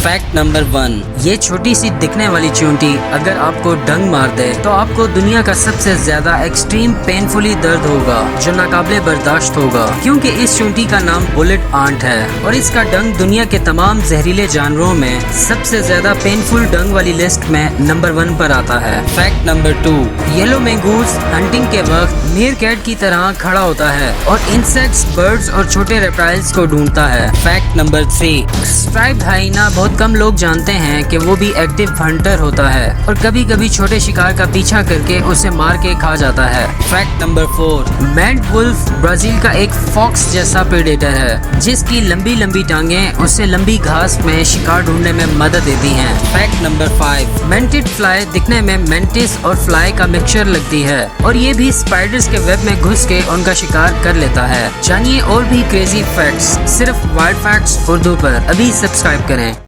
Fact number 1। ये छोटी सी दिखने वाली चींटी अगर आपको डंग मार दे तो आपको दुनिया का सबसे ज्यादा एक्सट्रीम पेनफुली दर्द होगा जो नाकाबिले बर्दाश्त होगा, क्योंकि इस चींटी का नाम बुलेट आंट है और इसका डंग दुनिया के तमाम जहरीले जानवरों में सबसे ज्यादा पेनफुल डंग वाली लिस्ट में नंबर 1 पर आता है। Fact number 2। येलो मैंगूस हंटिंग के वक्त मीरकैट की तरह खड़ा होता है और इंसेक्ट्स, बर्ड्स और छोटे रेप्टाइल्स को ढूंढता है। Fact number 3। स्ट्राइप्ड हाइना बहुत कम लोग जानते हैं कि वो भी एक्टिव हंटर होता है और कभी कभी छोटे शिकार का पीछा करके उसे मार के खा जाता है। Fact number 4। Mad wolf Brazil का एक फॉक्स जैसा प्रेडेटर है जिसकी लंबी लंबी टांगें उसे लंबी घास में शिकार ढूंढने में मदद देती हैं। Fact number 5। मेंटिड फ्लाई दिखने में मेंटिस और फ्लाई का मिक्सचर लगती है और ये भी स्पाइडर्स के वेब में घुस के उनका शिकार कर लेता है। जानिए और भी क्रेजी फैक्ट्स सिर्फ वाइल्ड फैक्ट्स उर्दू पर। अभी सब्सक्राइब करें।